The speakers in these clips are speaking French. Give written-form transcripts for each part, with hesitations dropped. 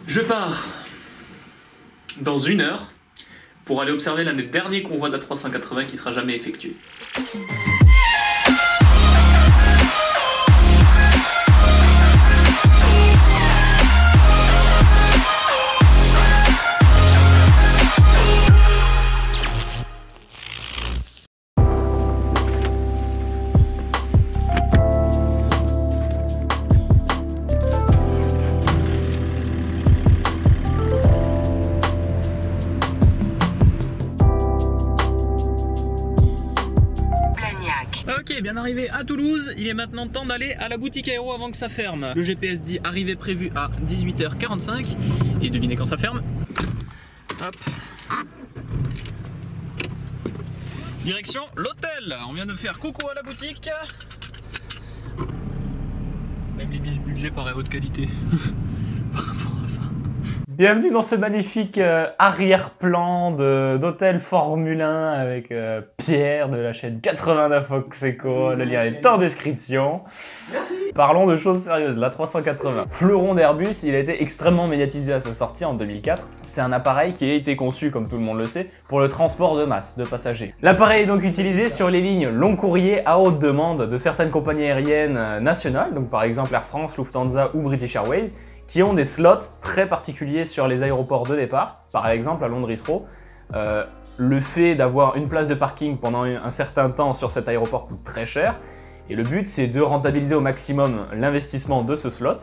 Je pars dans 1 heure pour aller observer l'un des derniers convois d'A380 qui sera jamais effectué. Ok, bien arrivé à Toulouse, il est maintenant temps d'aller à la boutique aéro avant que ça ferme. Le GPS dit arrivée prévue à 18h45 et devinez quand ça ferme. Hop. Direction l'hôtel. On vient de faire coucou à la boutique. Même les mises budget paraît haute qualité par rapport à ça. Bienvenue dans ce magnifique arrière-plan d'hôtel Formule 1 avec Pierre de la chaîne 89 Fox Eco. Le lien est en description. Merci. Parlons de choses sérieuses, l'A380. Fleuron d'Airbus, il a été extrêmement médiatisé à sa sortie en 2004. C'est un appareil qui a été conçu, comme tout le monde le sait, pour le transport de masse, de passagers. L'appareil est donc utilisé sur les lignes long courrier à haute demande de certaines compagnies aériennes nationales, donc par exemple Air France, Lufthansa ou British Airways, qui ont des slots très particuliers sur les aéroports de départ. Par exemple, à Londres Heathrow, le fait d'avoir une place de parking pendant un certain temps sur cet aéroport coûte très cher. Et le but, c'est de rentabiliser au maximum l'investissement de ce slot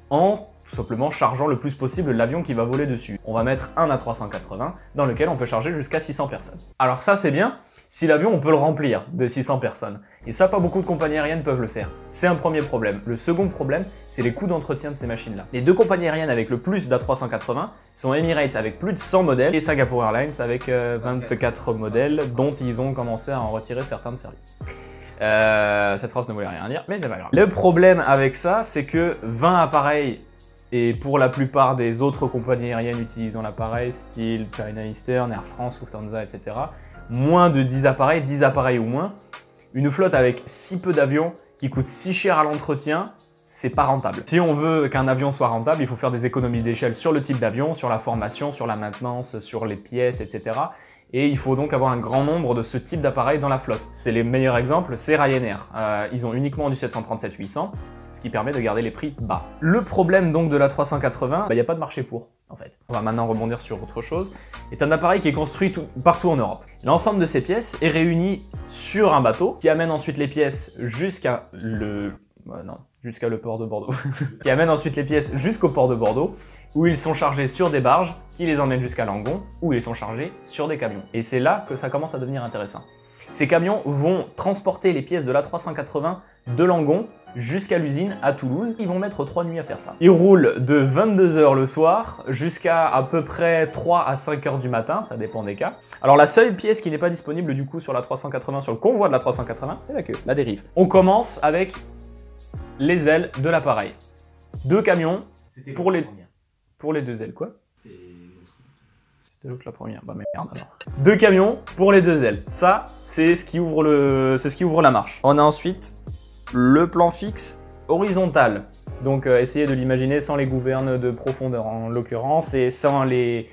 en tout simplement chargeant le plus possible l'avion qui va voler dessus. On va mettre un A380 dans lequel on peut charger jusqu'à 600 personnes. Alors ça, c'est bien si l'avion, on peut le remplir de 600 personnes. Et ça, pas beaucoup de compagnies aériennes peuvent le faire. C'est un premier problème. Le second problème, c'est les coûts d'entretien de ces machines-là. Les deux compagnies aériennes avec le plus d'A380 sont Emirates avec plus de 100 modèles et Singapore Airlines avec 24 modèles dont ils ont commencé à en retirer certains de service. Cette phrase ne voulait rien dire, mais c'est pas grave. Le problème avec ça, c'est que 20 appareils, et pour la plupart des autres compagnies aériennes utilisant l'appareil, style China Eastern, Air France, Lufthansa, etc., moins de 10 appareils ou moins, une flotte avec si peu d'avions qui coûte si cher à l'entretien, c'est pas rentable. Si on veut qu'un avion soit rentable, il faut faire des économies d'échelle sur le type d'avion, sur la formation, sur la maintenance, sur les pièces, etc. Et il faut donc avoir un grand nombre de ce type d'appareils dans la flotte. C'est les meilleurs exemples, c'est Ryanair. Ils ont uniquement du 737-800, ce qui permet de garder les prix bas. Le problème donc de l'A380, il n'y a pas de marché pour, en fait. On va maintenant rebondir sur autre chose. C'est un appareil qui est construit partout en Europe. L'ensemble de ces pièces est réuni sur un bateau qui amène ensuite les pièces jusqu'à le port de Bordeaux. qui amène ensuite les pièces jusqu'au port de Bordeaux, où ils sont chargés sur des barges qui les emmènent jusqu'à Langon, où ils sont chargés sur des camions. Et c'est là que ça commence à devenir intéressant. Ces camions vont transporter les pièces de l'A380 de Langon jusqu'à l'usine à Toulouse. Ils vont mettre 3 nuits à faire ça. Ils roulent de 22 h le soir jusqu'à à peu près 3 à 5 h du matin, ça dépend des cas. Alors la seule pièce qui n'est pas disponible du coup sur l'A380, sur le convoi de l'A380, c'est la queue, la dérive. On commence avec les ailes de l'appareil. 2 camions pour les 2 ailes, quoi? C'était l'autre la première, bah merde alors. 2 camions pour les 2 ailes. Ça, c'est ce qui ouvre la marche. On a ensuite le plan fixe horizontal. Donc essayez de l'imaginer sans les gouvernes de profondeur en l'occurrence et sans les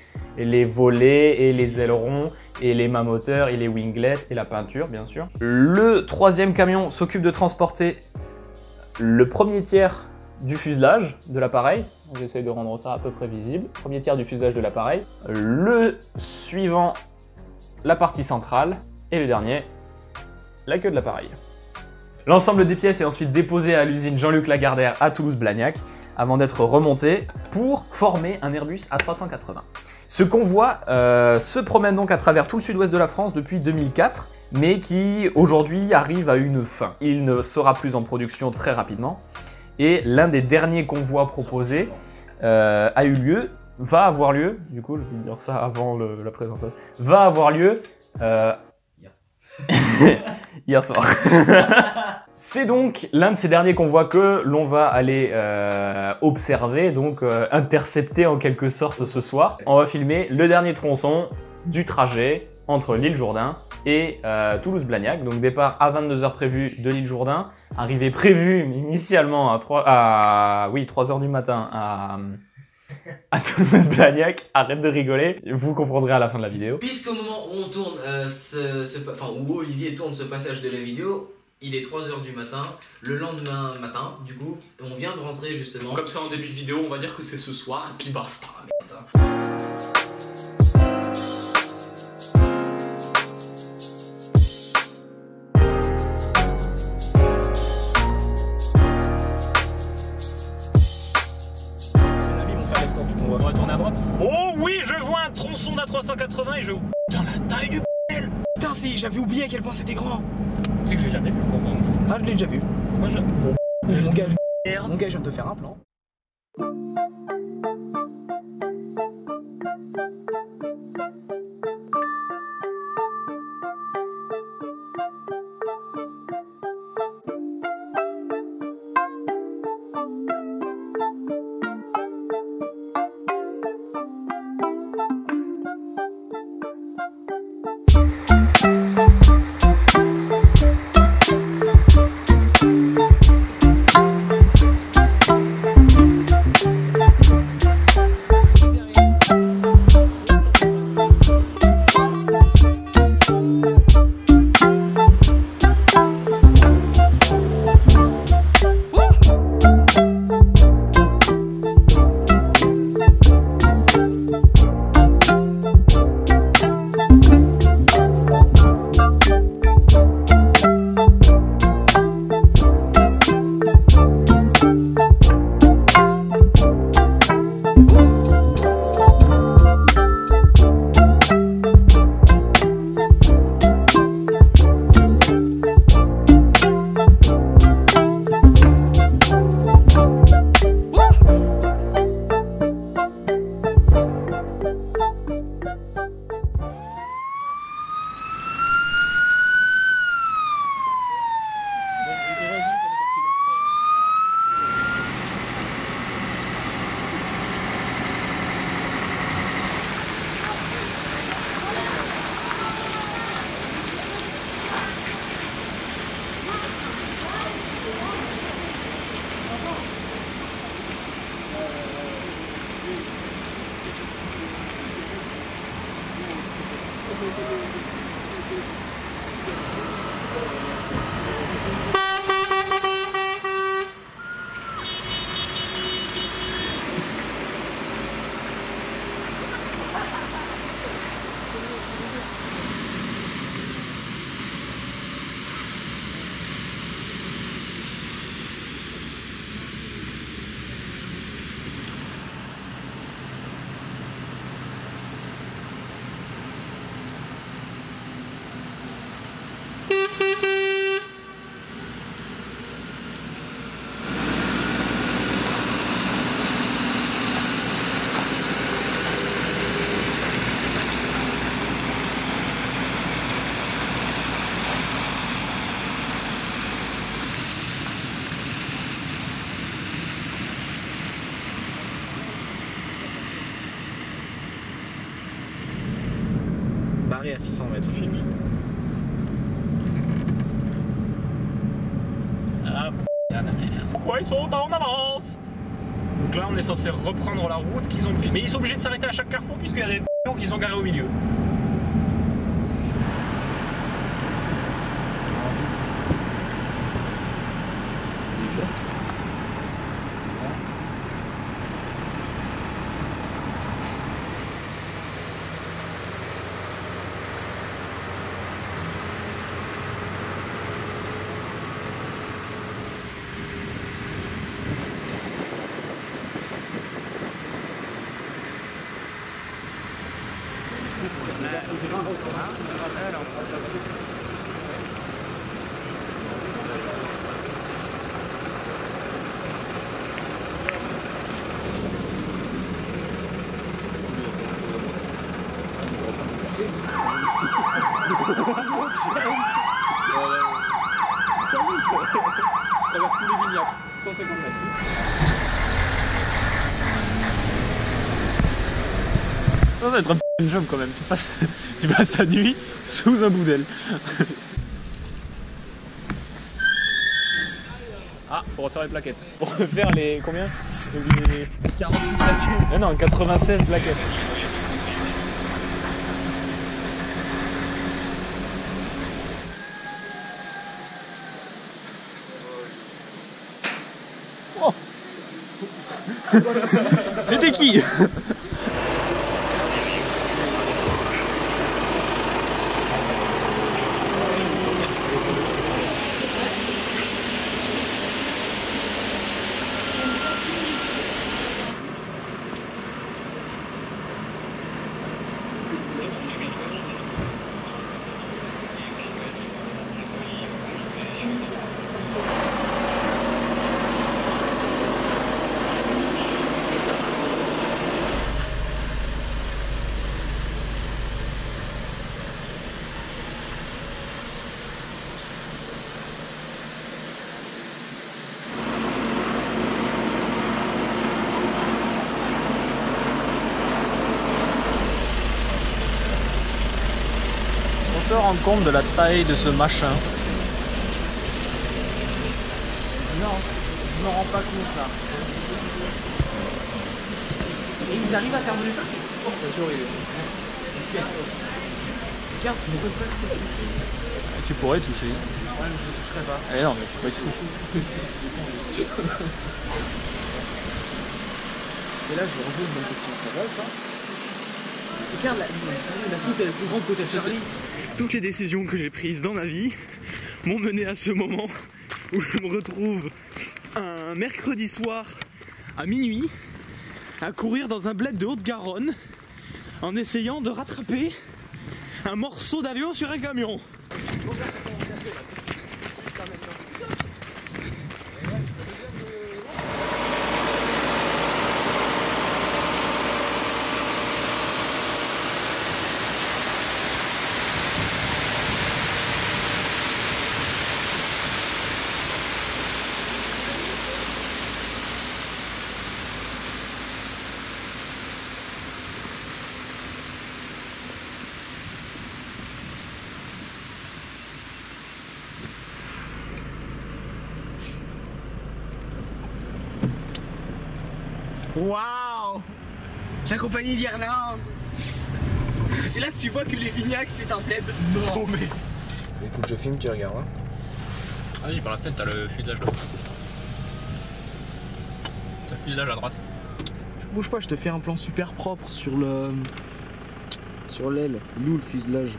volets et les ailerons et les mâts moteurs et les winglets et la peinture bien sûr. Le 3e camion s'occupe de transporter le premier tiers du fuselage de l'appareil. J'essaie de rendre ça à peu près visible. Premier tiers du fuselage de l'appareil. Le suivant, la partie centrale. Et le dernier, la queue de l'appareil. L'ensemble des pièces est ensuite déposé à l'usine Jean-Luc Lagardère à Toulouse-Blagnac avant d'être remonté pour former un Airbus A380. Ce convoi se promène donc à travers tout le sud-ouest de la France depuis 2004, mais qui aujourd'hui arrive à une fin. Il ne sera plus en production très rapidement. Et l'un des derniers convois proposés va avoir lieu, du coup je vais dire ça avant la présentation, va avoir lieu hier soir. C'est donc l'un de ces derniers convois que l'on va aller observer, donc intercepter en quelque sorte ce soir. On va filmer le dernier tronçon du trajet entre l'île Jourdain et Toulouse-Blagnac. Donc départ à 22 h prévu de l'île Jourdain, arrivée prévue initialement à 3 h du matin à Toulouse-Blagnac, arrête de rigoler, vous comprendrez à la fin de la vidéo. Puisqu'au moment où on tourne, où Olivier tourne ce passage de la vidéo, il est 3h du matin, le lendemain matin, du coup, on vient de rentrer justement. Comme ça en début de vidéo, on va dire que c'est ce soir, et puis basta. On va retourner à droite. Oh oui, je vois un tronçon d'A380 et je... Putain, la taille du b****. Putain, si, j'avais oublié à quel point c'était grand. Tu sais que j'ai jamais vu le combat. Ah, je l'ai déjà vu. Moi, je... Mon gars, je viens de te faire un plan. À 600 mètres, fini. Ah, pourquoi ils sont en avance? Donc là, on est censé reprendre la route qu'ils ont pris. Mais ils sont obligés de s'arrêter à chaque carrefour puisqu'il y a des qui sont garés au milieu. Je traverse tous les vignobles, 150 mètres. Ça va être un job quand même, tu passes ta nuit sous un boudel. Ah, faut pour refaire les plaquettes. Pour faire les combien? Les 48 plaquettes. non, 96 plaquettes. Oh. C'était qui? On se rend compte de la taille de ce machin. Non, je me rends pas compte là. Et ils arrivent à faire brûler ça? Regarde, tu ne peux pas se toucher. Tu pourrais toucher. Ouais, mais je ne toucherai pas. Eh non, mais faut pas être fou. Et là, je repose une question. Ça va ça? Regarde, la saute est la plus grande côté de Charlie. Toutes les décisions que j'ai prises dans ma vie m'ont mené à ce moment où je me retrouve un mercredi soir à minuit à courir dans un bled de Haute-Garonne en essayant de rattraper un morceau d'avion sur un camion. Waouh! La compagnie d'Irlande! C'est là que tu vois que les vignacs c'est un bled mais... Écoute, je filme, tu regardes. Hein. Ah oui, par la fenêtre, t'as le fuselage là. T'as le fuselage à droite. Je bouge pas, je te fais un plan super propre sur le... sur l'aile. Il est où le fuselage?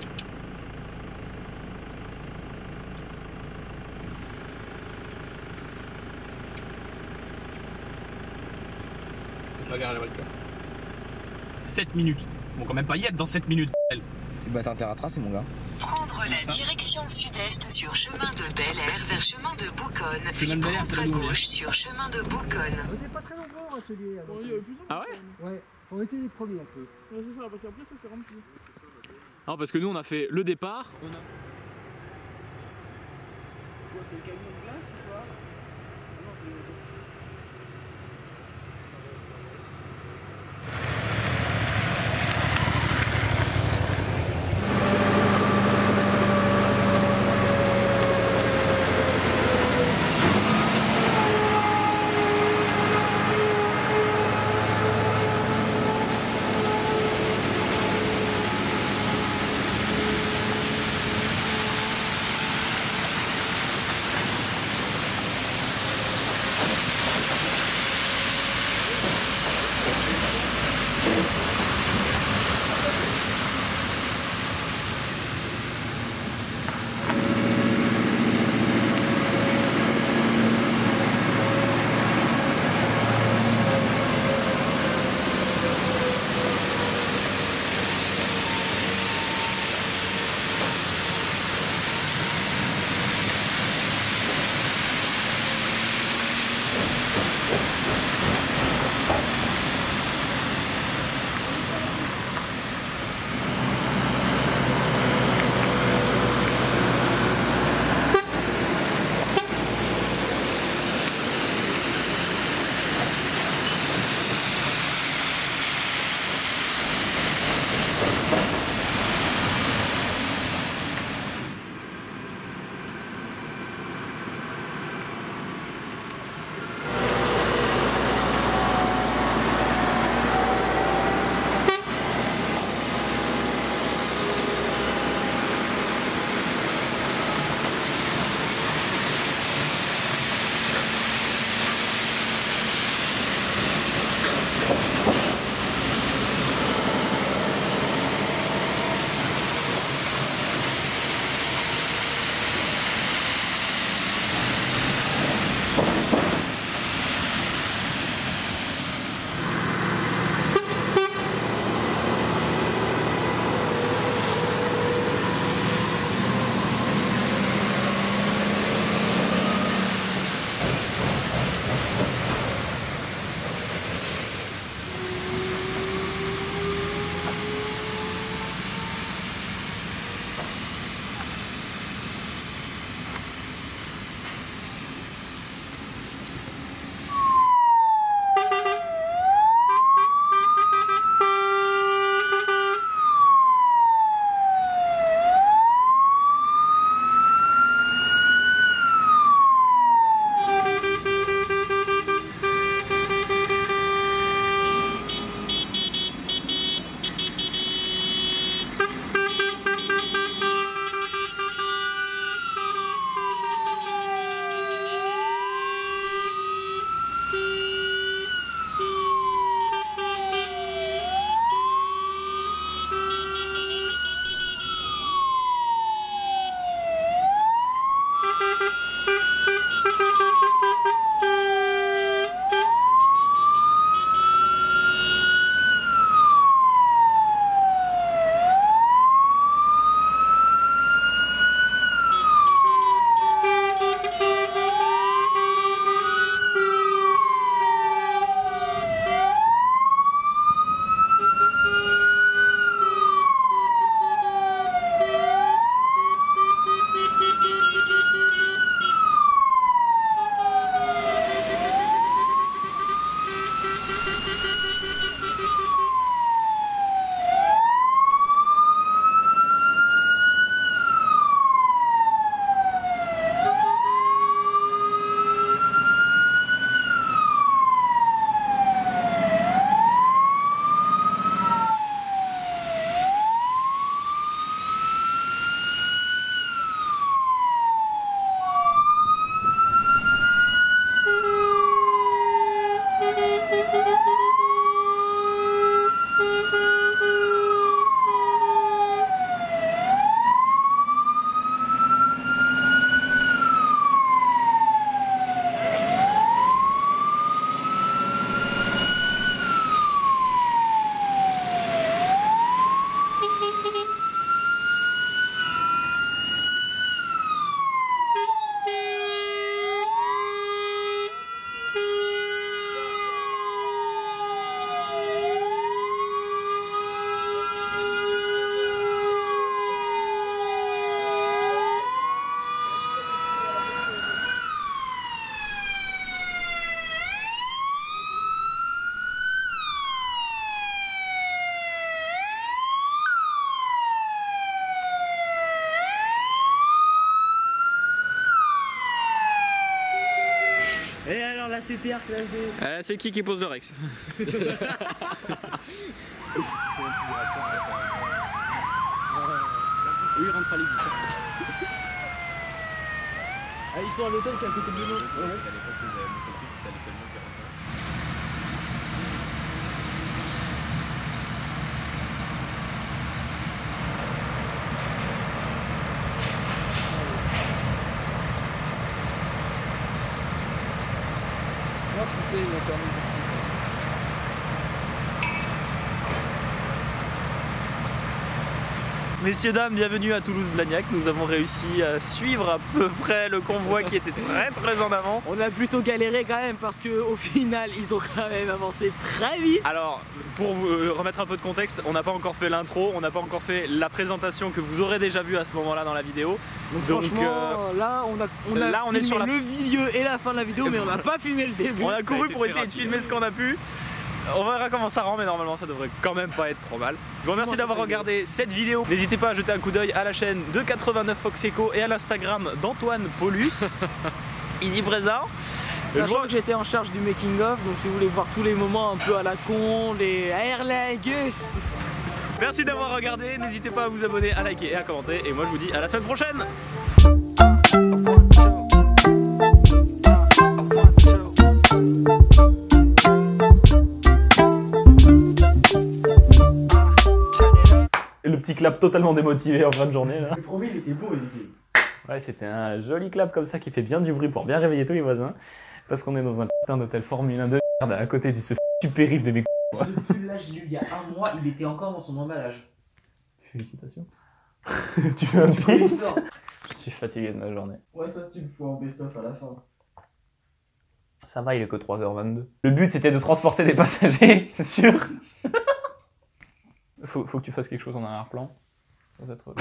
Pas garer la voiture. 7 minutes. Bon, quand même pas y être dans 7 minutes. Bah t'as intérêt à tracer mon gars. Prendre la direction sud-est sur chemin de Bel Air vers chemin de Bouconne. Chemin de Bel Air, c'est Prendre là à où on est. gauche sur chemin de Bouconne. On était pas très nombreux en atelier. Ah ouais? Ouais, on était les premiers un peu. Ouais, c'est ça, parce qu'après ça s'est rempli. Non, parce que nous on a fait le départ. On a... C'est quoi, c'est le camion de glace ou quoi? Non, c'est le... la CTR classe D. C'est qui pose le Rex? Oui, il rentre à l'église. Ah, ils sont à l'hôtel qui est à côté de nous. Oh putain, il m'a fermé. Messieurs, dames, bienvenue à Toulouse-Blagnac. Nous avons réussi à suivre à peu près le convoi qui était très en avance. On a plutôt galéré quand même parce qu'au final ils ont quand même avancé très vite. Alors, pour vous remettre un peu de contexte, on n'a pas encore fait l'intro, on n'a pas encore fait la présentation que vous aurez déjà vue à ce moment-là dans la vidéo. Donc franchement, là on a on est filmé sur la... le milieu et la fin de la vidéo, mais on n'a pas filmé le début. On a couru pour essayer de filmer ce qu'on a pu. On verra comment ça rend, mais normalement ça devrait quand même pas être trop mal. Je vous remercie d'avoir regardé cette vidéo. N'hésitez pas à jeter un coup d'œil à la chaîne de 89 Fox Echo et à l'Instagram d'Antoine Paulus. Easy présent. Sachant que j'étais en charge du making of, donc si vous voulez voir tous les moments un peu à la con, les airlingus. Merci d'avoir regardé, n'hésitez pas à vous abonner, à liker et à commenter. Et moi je vous dis à la semaine prochaine. Et le petit clap totalement démotivé en fin de journée là. Le premier il était beau, il était. Ouais, c'était un joli clap comme ça qui fait bien du bruit pour bien réveiller tous les voisins. Parce qu'on est dans un putain d'hôtel Formule 1 de merde à côté de ce périph' de mes Ce pull-là, je l'ai eu il y a un mois, il était encore dans son emballage. Félicitations. Tu veux un pisse? Je suis fatigué de ma journée. Ouais, ça tu le fais en best-of à la fin. Ça va, il est que 3h22. Le but c'était de transporter des passagers, c'est sûr. Faut que tu fasses quelque chose en arrière-plan. Ça va être...